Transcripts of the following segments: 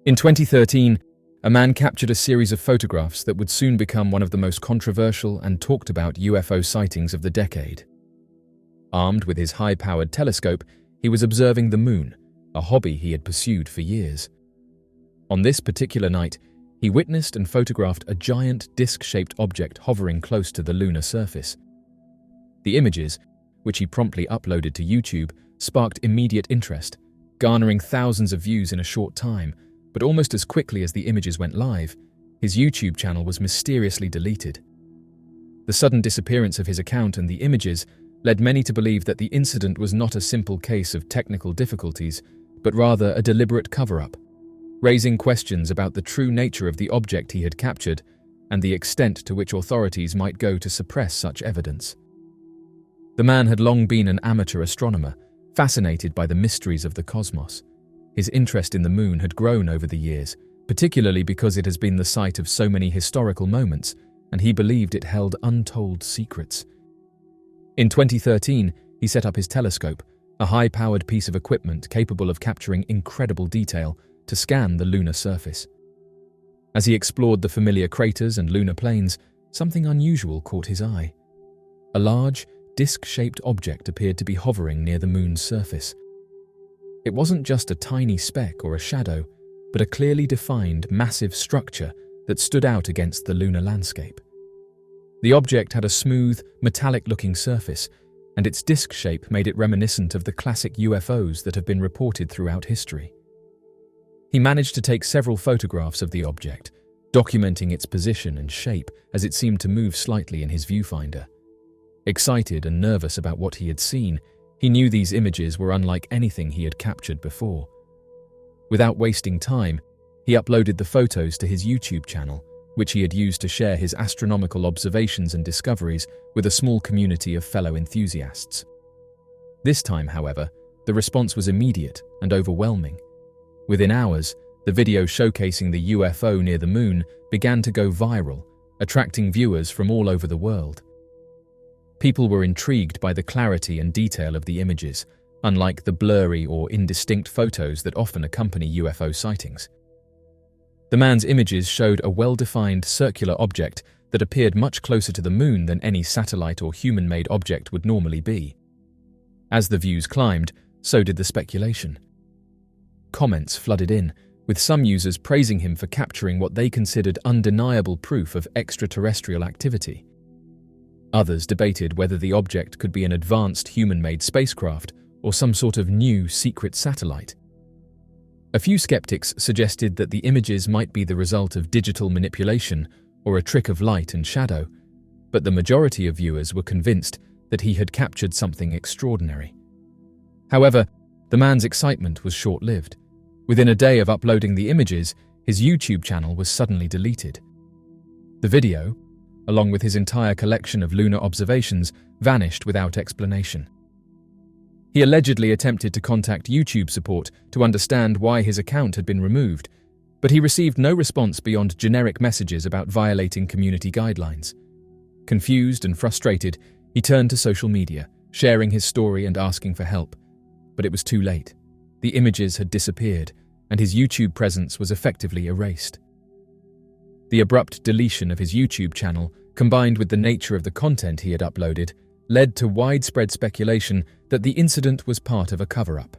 In 2013, a man captured a series of photographs that would soon become one of the most controversial and talked about UFO sightings of the decade. Armed with his high-powered telescope, he was observing the moon, a hobby he had pursued for years. On this particular night, he witnessed and photographed a giant disc-shaped object hovering close to the lunar surface. The images, which he promptly uploaded to YouTube, sparked immediate interest, garnering thousands of views in a short time, but almost as quickly as the images went live, his YouTube channel was mysteriously deleted. The sudden disappearance of his account and the images led many to believe that the incident was not a simple case of technical difficulties, but rather a deliberate cover-up, raising questions about the true nature of the object he had captured and the extent to which authorities might go to suppress such evidence. The man had long been an amateur astronomer, fascinated by the mysteries of the cosmos. His interest in the moon had grown over the years, particularly because it has been the site of so many historical moments, and he believed it held untold secrets. In 2013, he set up his telescope, a high-powered piece of equipment capable of capturing incredible detail, to scan the lunar surface. As he explored the familiar craters and lunar plains, something unusual caught his eye. A large, disc-shaped object appeared to be hovering near the moon's surface. It wasn't just a tiny speck or a shadow, but a clearly defined, massive structure that stood out against the lunar landscape. The object had a smooth, metallic-looking surface, and its disc shape made it reminiscent of the classic UFOs that have been reported throughout history. He managed to take several photographs of the object, documenting its position and shape as it seemed to move slightly in his viewfinder. Excited and nervous about what he had seen, he knew these images were unlike anything he had captured before. Without wasting time, he uploaded the photos to his YouTube channel, which he had used to share his astronomical observations and discoveries with a small community of fellow enthusiasts. This time, however, the response was immediate and overwhelming. Within hours, the video showcasing the UFO near the moon began to go viral, attracting viewers from all over the world. People were intrigued by the clarity and detail of the images, unlike the blurry or indistinct photos that often accompany UFO sightings. The man's images showed a well-defined circular object that appeared much closer to the moon than any satellite or human-made object would normally be. As the views climbed, so did the speculation. Comments flooded in, with some users praising him for capturing what they considered undeniable proof of extraterrestrial activity. Others debated whether the object could be an advanced human-made spacecraft or some sort of new secret satellite. A few skeptics suggested that the images might be the result of digital manipulation or a trick of light and shadow, but the majority of viewers were convinced that he had captured something extraordinary. However, the man's excitement was short-lived. Within a day of uploading the images, his YouTube channel was suddenly deleted. The video, along with his entire collection of lunar observations, vanished without explanation. He allegedly attempted to contact YouTube support to understand why his account had been removed, but he received no response beyond generic messages about violating community guidelines. Confused and frustrated, he turned to social media, sharing his story and asking for help. But it was too late. The images had disappeared, and his YouTube presence was effectively erased. The abrupt deletion of his YouTube channel, combined with the nature of the content he had uploaded, led to widespread speculation that the incident was part of a cover-up.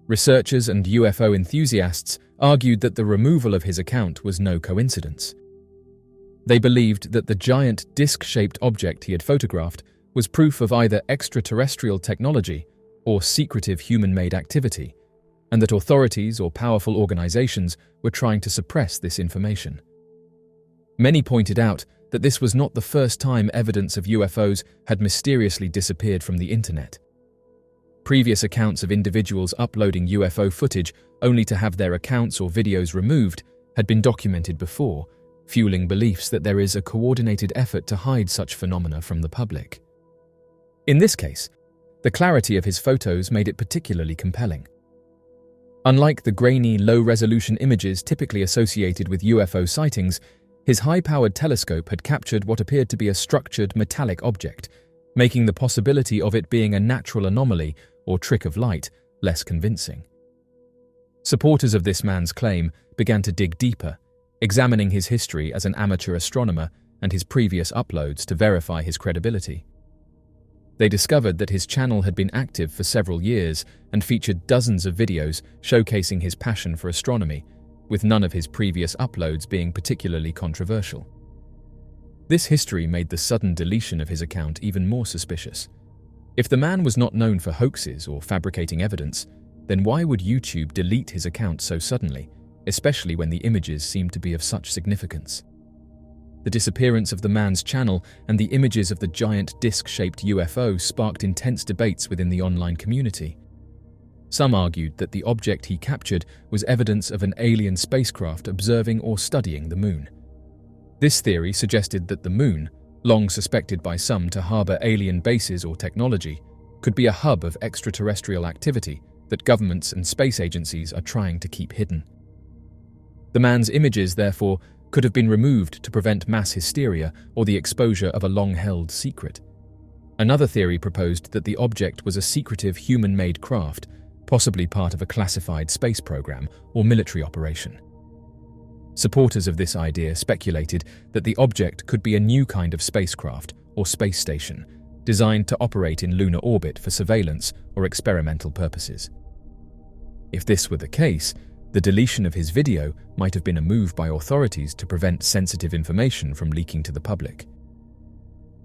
Researchers and UFO enthusiasts argued that the removal of his account was no coincidence. They believed that the giant disc-shaped object he had photographed was proof of either extraterrestrial technology or secretive human-made activity, and that authorities or powerful organizations were trying to suppress this information. Many pointed out that this was not the first time evidence of UFOs had mysteriously disappeared from the internet. Previous accounts of individuals uploading UFO footage only to have their accounts or videos removed had been documented before, fueling beliefs that there is a coordinated effort to hide such phenomena from the public. In this case, the clarity of his photos made it particularly compelling. Unlike the grainy, low-resolution images typically associated with UFO sightings, his high-powered telescope had captured what appeared to be a structured metallic object, making the possibility of it being a natural anomaly or trick of light less convincing. Supporters of this man's claim began to dig deeper, examining his history as an amateur astronomer and his previous uploads to verify his credibility. They discovered that his channel had been active for several years and featured dozens of videos showcasing his passion for astronomy, with none of his previous uploads being particularly controversial. This history made the sudden deletion of his account even more suspicious. If the man was not known for hoaxes or fabricating evidence, then why would YouTube delete his account so suddenly, especially when the images seemed to be of such significance? The disappearance of the man's channel and the images of the giant disc-shaped UFO sparked intense debates within the online community. Some argued that the object he captured was evidence of an alien spacecraft observing or studying the moon. This theory suggested that the moon, long suspected by some to harbor alien bases or technology, could be a hub of extraterrestrial activity that governments and space agencies are trying to keep hidden. The man's images, therefore, could have been removed to prevent mass hysteria or the exposure of a long-held secret. Another theory proposed that the object was a secretive human-made craft, possibly part of a classified space program or military operation. Supporters of this idea speculated that the object could be a new kind of spacecraft or space station, designed to operate in lunar orbit for surveillance or experimental purposes. If this were the case, the deletion of his video might have been a move by authorities to prevent sensitive information from leaking to the public.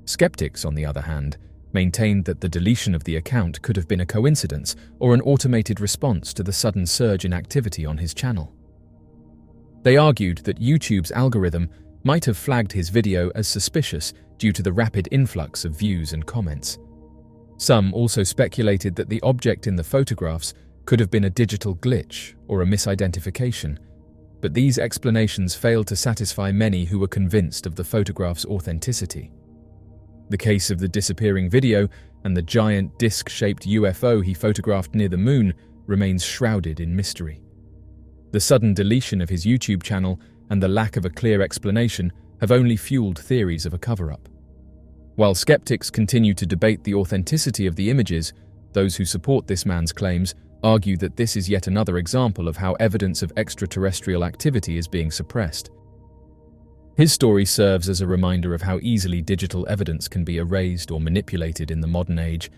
Skeptics, on the other hand, maintained that the deletion of the account could have been a coincidence or an automated response to the sudden surge in activity on his channel. They argued that YouTube's algorithm might have flagged his video as suspicious due to the rapid influx of views and comments. Some also speculated that the object in the photographs could have been a digital glitch or a misidentification, but these explanations failed to satisfy many who were convinced of the photograph's authenticity. The case of the disappearing video and the giant disc-shaped UFO he photographed near the moon remains shrouded in mystery. The sudden deletion of his YouTube channel and the lack of a clear explanation have only fueled theories of a cover-up. While skeptics continue to debate the authenticity of the images, those who support this man's claims argue that this is yet another example of how evidence of extraterrestrial activity is being suppressed. His story serves as a reminder of how easily digital evidence can be erased or manipulated in the modern age,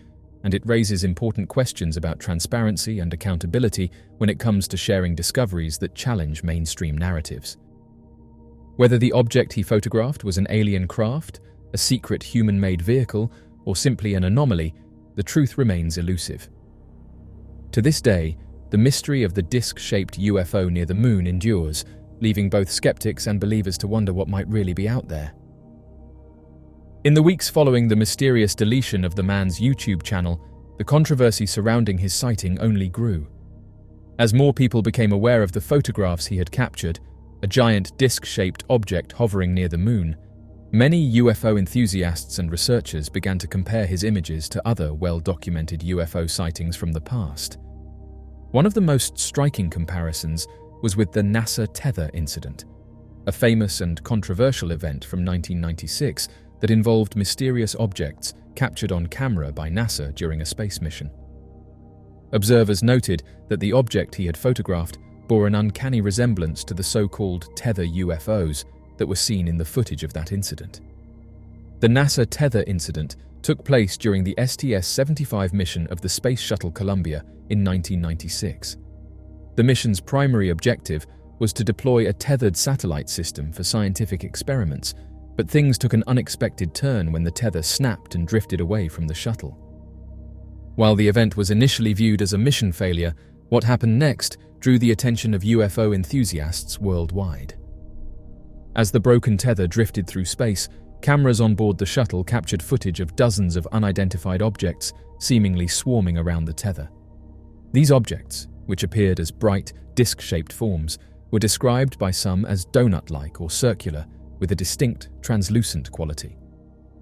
and it raises important questions about transparency and accountability when it comes to sharing discoveries that challenge mainstream narratives. Whether the object he photographed was an alien craft, a secret human-made vehicle, or simply an anomaly, the truth remains elusive. To this day, the mystery of the disc-shaped UFO near the moon endures, leaving both skeptics and believers to wonder what might really be out there. In the weeks following the mysterious deletion of the man's YouTube channel, the controversy surrounding his sighting only grew. As more people became aware of the photographs he had captured, a giant disc-shaped object hovering near the moon, many UFO enthusiasts and researchers began to compare his images to other well-documented UFO sightings from the past. One of the most striking comparisons was with the NASA Tether incident, a famous and controversial event from 1996 that involved mysterious objects captured on camera by NASA during a space mission. Observers noted that the object he had photographed bore an uncanny resemblance to the so-called Tether UFOs that were seen in the footage of that incident. The NASA Tether incident took place during the STS-75 mission of the Space Shuttle Columbia in 1996. The mission's primary objective was to deploy a tethered satellite system for scientific experiments, but things took an unexpected turn when the tether snapped and drifted away from the shuttle. While the event was initially viewed as a mission failure, what happened next drew the attention of UFO enthusiasts worldwide. As the broken tether drifted through space, cameras on board the shuttle captured footage of dozens of unidentified objects seemingly swarming around the tether. These objects, which appeared as bright, disc-shaped forms, were described by some as donut-like or circular, with a distinct, translucent quality.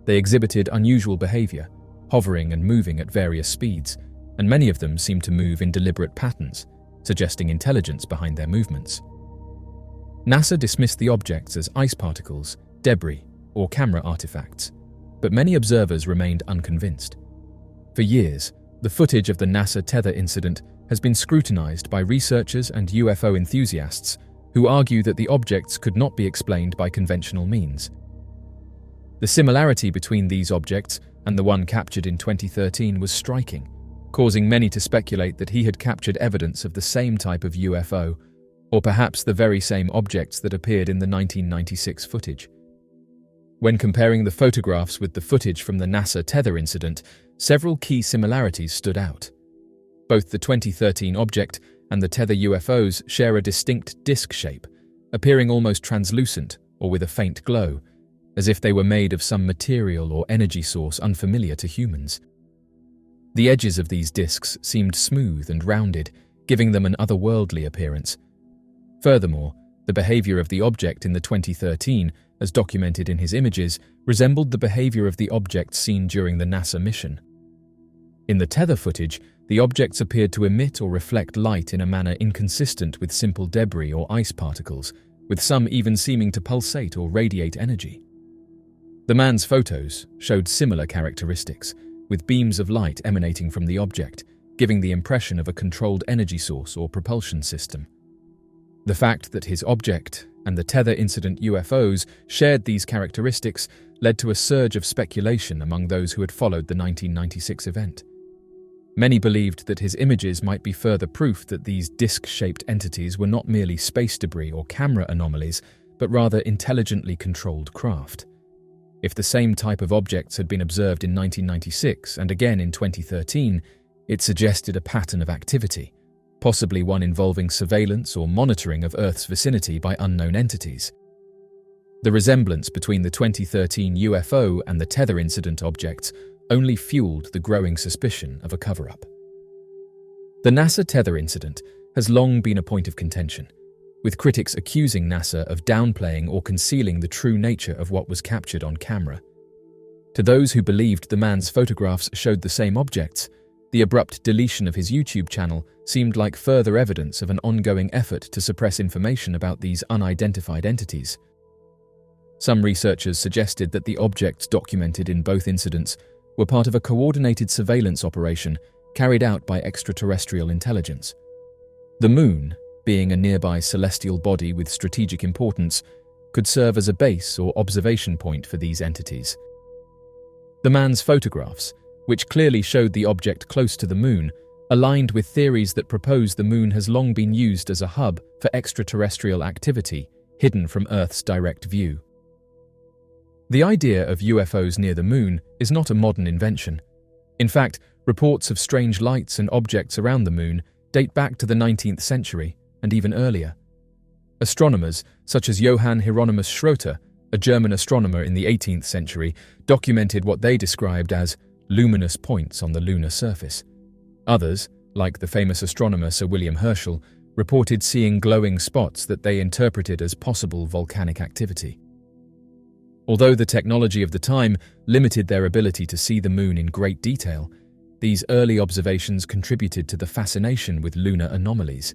They exhibited unusual behavior, hovering and moving at various speeds, and many of them seemed to move in deliberate patterns, suggesting intelligence behind their movements. NASA dismissed the objects as ice particles, debris, or camera artifacts, but many observers remained unconvinced. For years, The footage of the NASA tether incident has been scrutinized by researchers and UFO enthusiasts who argue that the objects could not be explained by conventional means. The similarity between these objects and the one captured in 2013 was striking, causing many to speculate that he had captured evidence of the same type of UFO, or perhaps the very same objects that appeared in the 1996 footage. When comparing the photographs with the footage from the NASA tether incident, several key similarities stood out. Both the 2013 object and the tether UFOs share a distinct disc shape, appearing almost translucent or with a faint glow, as if they were made of some material or energy source unfamiliar to humans. The edges of these discs seemed smooth and rounded, giving them an otherworldly appearance. Furthermore, the behavior of the object in the 2013, as documented in his images, resembled the behavior of the objects seen during the NASA mission. In the tether footage, the objects appeared to emit or reflect light in a manner inconsistent with simple debris or ice particles, with some even seeming to pulsate or radiate energy. The man's photos showed similar characteristics, with beams of light emanating from the object, giving the impression of a controlled energy source or propulsion system. The fact that his object and the tether incident UFOs shared these characteristics led to a surge of speculation among those who had followed the 1996 event. Many believed that his images might be further proof that these disc-shaped entities were not merely space debris or camera anomalies, but rather intelligently controlled craft. If the same type of objects had been observed in 1996 and again in 2013, it suggested a pattern of activity, possibly one involving surveillance or monitoring of Earth's vicinity by unknown entities. The resemblance between the 2013 UFO and the tether incident objects only fueled the growing suspicion of a cover-up. The NASA tether incident has long been a point of contention, with critics accusing NASA of downplaying or concealing the true nature of what was captured on camera. To those who believed the man's photographs showed the same objects, the abrupt deletion of his YouTube channel seemed like further evidence of an ongoing effort to suppress information about these unidentified entities. Some researchers suggested that the objects documented in both incidents were part of a coordinated surveillance operation carried out by extraterrestrial intelligence. The Moon, being a nearby celestial body with strategic importance, could serve as a base or observation point for these entities. The man's photographs, which clearly showed the object close to the Moon, aligned with theories that propose the Moon has long been used as a hub for extraterrestrial activity, hidden from Earth's direct view. The idea of UFOs near the Moon is not a modern invention. In fact, reports of strange lights and objects around the Moon date back to the 19th century and even earlier. Astronomers such as Johann Hieronymus Schröter, a German astronomer in the 18th century, documented what they described as luminous points on the lunar surface. Others, like the famous astronomer Sir William Herschel, reported seeing glowing spots that they interpreted as possible volcanic activity. Although the technology of the time limited their ability to see the Moon in great detail, these early observations contributed to the fascination with lunar anomalies.